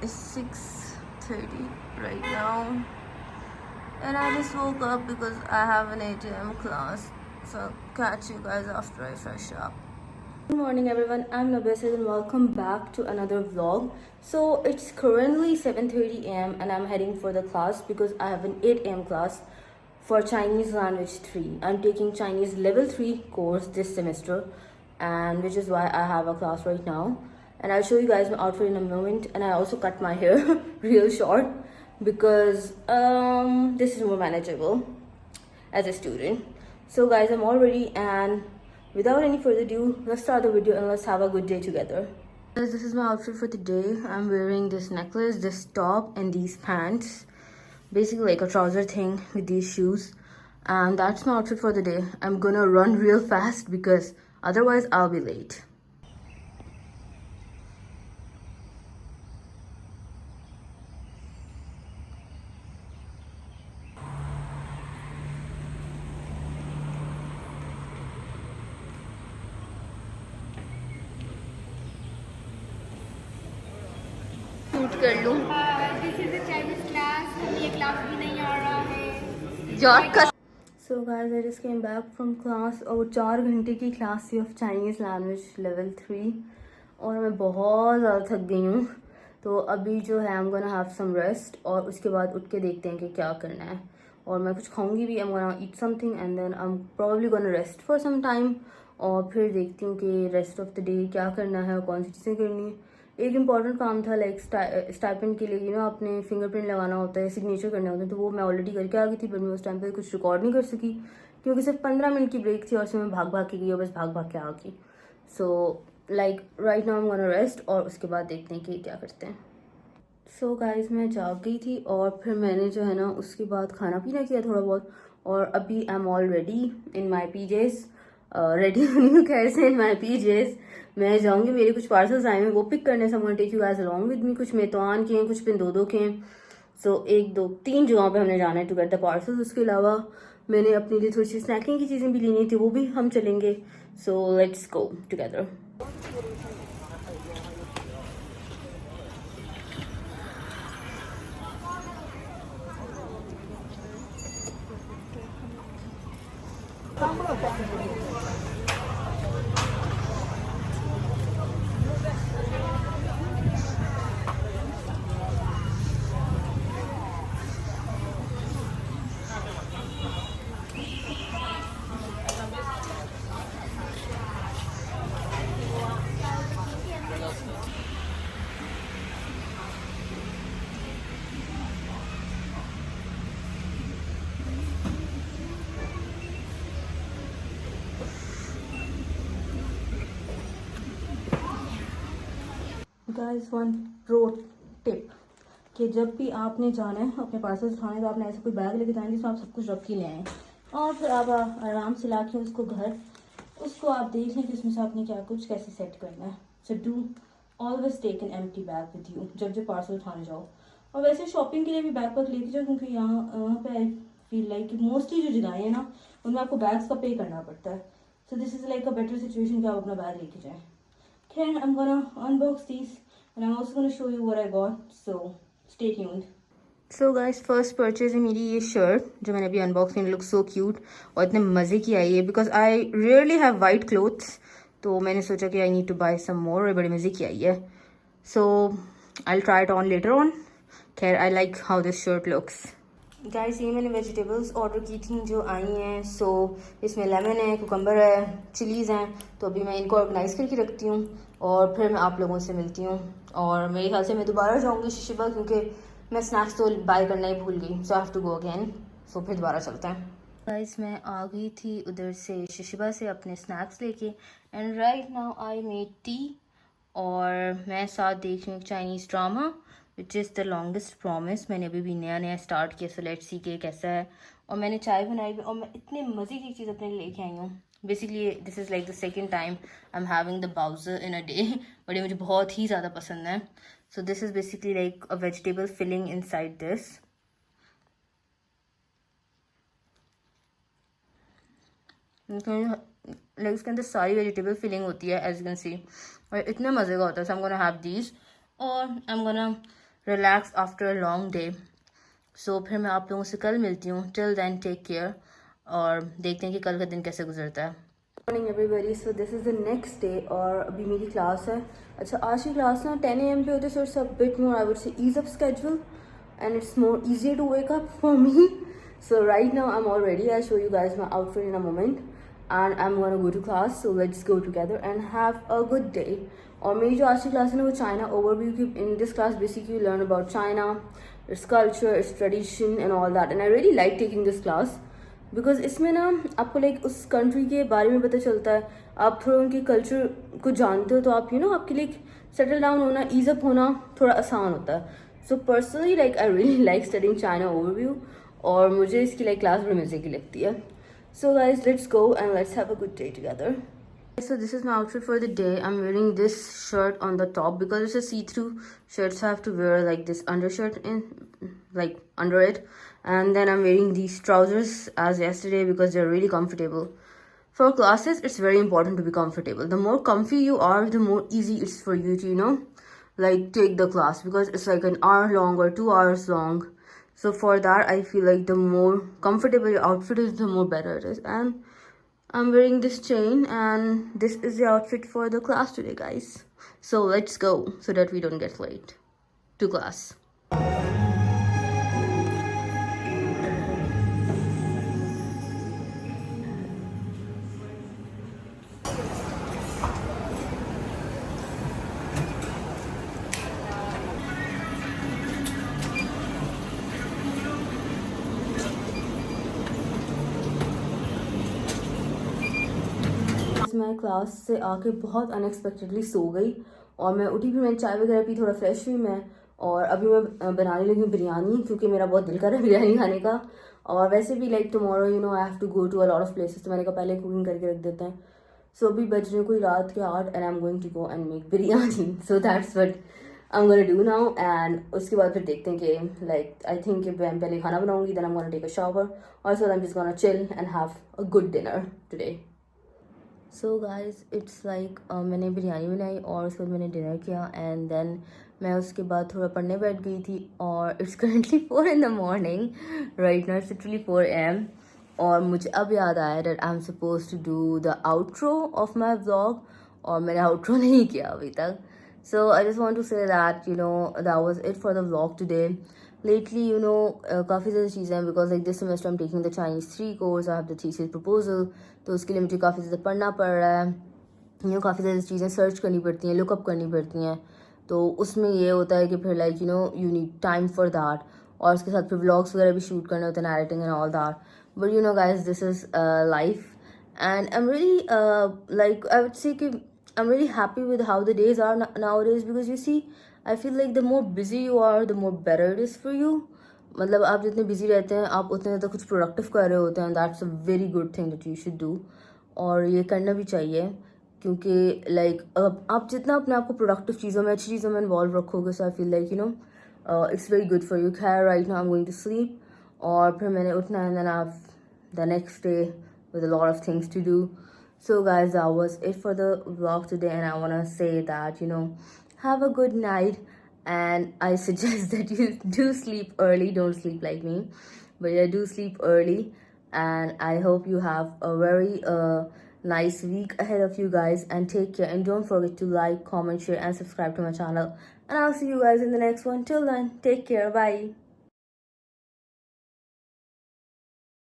It's 6:30 right now, and I just woke up because I have an 8 a.m. class. So I'll catch you guys after I fresh up. Good morning everyone, I'm Nabesid and welcome back to another vlog. So it's currently 7:30 a.m. and I'm heading for the class because I have an 8 a.m. class for Chinese language 3. I'm taking Chinese level 3 course this semester, and which is why I have a class right now. And I'll show you guys my outfit in a moment. And I also cut my hair real short because this is more manageable as a student. So guys, I'm all ready, and without any further ado, let's start the video and let's have a good day together. Guys, this is my outfit for the day. I'm wearing this necklace, this top, and these pants. Basically like a trouser thing with these shoes. And that's my outfit for the day. I'm gonna run real fast because otherwise I'll be late. Shoot कर लूं। This is a Chinese class. ये class भी नहीं आ रहा है यार का So guys, I just came back from class और 4 घंटे की क्लास थी ऑफ चाइनीज़ लैंग्वेज लेवल 3 और मैं बहुत ज़्यादा थक गई हूँ। तो अभी जो है I'm gonna have some rest और उसके बाद उठ के देखते हैं कि क्या करना है। और मैं कुछ खाऊंगी भी, I'm gonna eat something and then I'm probably gonna rest for some time और फिर देखती हूँ कि रेस्ट ऑफ द डे क्या करना है और कौन सी चीज़ें करनी है। एक इम्पॉर्टेंट काम था लाइक स्टाइपेंड के लिए अपने फिंगरप्रिंट लगाना होता है, सिग्नेचर करने होते हैं, तो वो मैं ऑलरेडी करके आ गई थी, बट मैं उस टाइम पे कुछ रिकॉर्ड नहीं कर सकी क्योंकि सिर्फ 15 मिनट की ब्रेक थी और उसमें मैं भाग भाग के गई और बस भाग भाग के आ गई। So like right now I am gonna rest और उसके बाद देखते हैं कि क्या करते हैं। सो गाइज मैं जाग गई थी और फिर मैंने जो है ना उसके बाद खाना पीना किया थोड़ा बहुत और अभी I am all ready in my PJs. Ready होनी हूँ खैर से इन माई पीजेस। मैं जाऊँगी, मेरे कुछ पार्सल्स आए हैं वो पिक करने। Some take you guys along with me. कुछ मेतवान के हैं, कुछ पिंदोदो के हैं। सो 1 2 3 जगहों पे हमने जाना है टू गेट द पार्सल्स। उसके अलावा मैंने अपने लिए थोड़ी सी स्नैकिंग की चीज़ें भी लेनी थी, वो भी हम चलेंगे। So let's go together. Guys, one pro tip कि जब भी आपने जाना है अपने पार्सल उठाने तो आपने ऐसा कोई बैग लेके जाएंगे जिसमें आप सब कुछ रख ही ले आए और फिर आप आराम से ला के उसको आप देख लें कि उसमें से आपने क्या कुछ कैसे सेट करना है। So do always take an empty bag with you जब पार्सल उठाने जाओ। और वैसे शॉपिंग के लिए भी बैकपैक लेके जाओ क्योंकि यहाँ पे आई फील लाइक मोस्टली जो जगहें हैं ना उनमें आपको बैग्स का पे करना पड़ता है। So this is like a better situation कि आप अपना बैग लेके जाएँ। Okay, I'm gonna unbox these and I'm also gonna show you what I got, so stay tuned. So guys, first purchase है मेरी ये शर्ट जो मैंने अभी अनबॉक्स की। लुक सो क्यूट और इतने मज़े की आई है because I rarely have white clothes, तो मैंने सोचा कि I need to buy some more. बड़े मज़े की आई है। So I try it on later on. खैर I like how this shirt looks. Guys, ये मैंने वेजिटेबल्स ऑर्डर की थी जो आई हैं। सो इसमें लेमन है, कुकम्बर है, चिलीज़ हैं। तो अभी मैं इनको ऑर्गेनाइज़ करके रखती हूँ और फिर मैं आप लोगों से मिलती हूँ। और मेरे ख्याल से मैं दोबारा जाऊँगी शिशिबा क्योंकि मैं स्नैक्स तो बाय करना ही भूल गई। So I have to go again. So फिर दोबारा चलते हैं। गाइस, मैं आ गई थी उधर से शिशिबा से अपने स्नैक्स लेके and right now I made tea और मैं साथ देख रही हूँ Chinese drama which is the longest promise. मैंने अभी भी नया नया स्टार्ट किया, सो लेट्स सी के कैसा है। और मैंने चाय बनाई भी और मैं इतने मज़े की चीज़ अपने लेके आई हूँ। Basically this is like the second time I am having the bowser in a day, but ये मुझे बहुत ही ज़्यादा पसंद है। So this is basically like a vegetable filling inside this. Like इसके अंदर सारी वेजिटेबल फिलिंग होती है एज यू कैन सी और इतने मज़े का होता है। So I am gonna have these और I am gonna relax after a long day. So फिर मैं आप लोगों से कल मिलती हूँ. टिल देन टेक केयर और देखते हैं कि कल का दिन कैसे गुजरता है. Morning everybody. So this is the next day और अभी मेरी क्लास है. अच्छा, आज की क्लास ना 10 AM पे होती है, so it's a bit more I would say ease up schedule and it's more easier to wake up for me. So right now I'm all ready. I'll show you guys my outfit in a moment and I'm gonna go to class. So let's go together and have a good day. और मेरी जो आज की class है ना वो China overview की. In this class basically learn about China, its culture, it's tradition and all that. And I really like taking this class because इसमें ना आपको लाइक उस कंट्री के बारे में पता चलता है. आप थोड़ा उनके कल्चर को जानते हो तो आप आपके लिए सेटल डाउन होना, ईज अप होना थोड़ा आसान होता है. So personally like I really like studying China overview और मुझे इसकी लाइक क्लास बड़ी मजे की लगती है. So guys let's go and let's have a good day together. So this is my outfit for the day. I'm wearing this shirt on the top because it's a see-through shirt, so I have to wear like this undershirt in like under it, and then I'm wearing these trousers as yesterday because they're really comfortable. For classes, it's very important to be comfortable. The more comfy you are, the more easy it's for you to like take the class because it's like an hour long or 2 hours long. So for that, I feel like the more comfortable your outfit is, the more better it is. And I'm wearing this chain and this is the outfit for the class today, guys. So let's go so that we don't get late to class. मैं class से आके बहुत unexpectedly सो गई और मैं उठी, फिर मैंने चाय वगैरह पी, थोड़ा फ्रेश हुई मैं. और अभी मैं बनाने लगी हूँ बिरयानी क्योंकि मेरा बहुत दिल कर रहा है बिरयानी खाने का. और वैसे भी like tomorrow I have to go to a lot of places, तो मैंने कहा पहले कुकिंग करके रख देते हैं. सो अभी बज रहे कोई रात के 8 and I am going to go and make biryani. So that's what I am gonna do now. And उसके बाद फिर देखते हैं कि लाइक आई थिंक मैं पहले खाना बनाऊंगी, then I am gonna take a shower और so I am just gonna chill and have a good dinner today. So guys it's like मैंने बिरयानी बनाई और उसके बाद मैंने डिनर किया एंड देन मैं उसके बाद थोड़ा पढ़ने बैठ गई थी. और it's currently 4 in the morning right now, it's literally 4 AM. और मुझे अब याद आया that I am suppose to do the outro of my vlog और मैंने आउट्रो नहीं किया अभी तक. So I just want to say that that was it for the vlog today. Lately, काफ़ी ज़्यादा चीज़ें हैं because like this semester I'm taking the Chinese 3 course. I have the thesis proposal, तो उसके लिए मुझे काफ़ी ज़्यादा पढ़ना पड़ रहा है. काफ़ी ज़्यादा चीज़ें सर्च करनी पड़ती हैं, लुकअप करनी पड़ती हैं. तो उसमें ये होता है कि फिर like you need time for that. और उसके साथ फिर व्लॉग्स वगैरह भी शूट करने होते हैं, narrating and all that. But guys this is life and I am really like I would say कि I'm really happy with how the days are nowadays because you see, I feel like the more busy you are, the more better it is for you. मतलब आप जितने busy रहते हैं आप उतने ज़्यादा कुछ productive कर रहे होते हैं. That's a very good thing that you should do. और ये करना भी चाहिए क्योंकि like आप जितना अपने आप को productive चीज़ों में, अच्छी चीज़ों में involve रखोगे, so I feel like it's very good for you. खैर right now I'm going to sleep और फिर मैंने उठना है and then I have the next day with a lot of things to do. So guys, that was it for the vlog today and I want to say that have a good night and I suggest that you do sleep early. Don't sleep like me, but yeah, do sleep early and I hope you have a very nice week ahead of you guys and take care and don't forget to like, comment, share and subscribe to my channel and I'll see you guys in the next one. Till then, take care. Bye.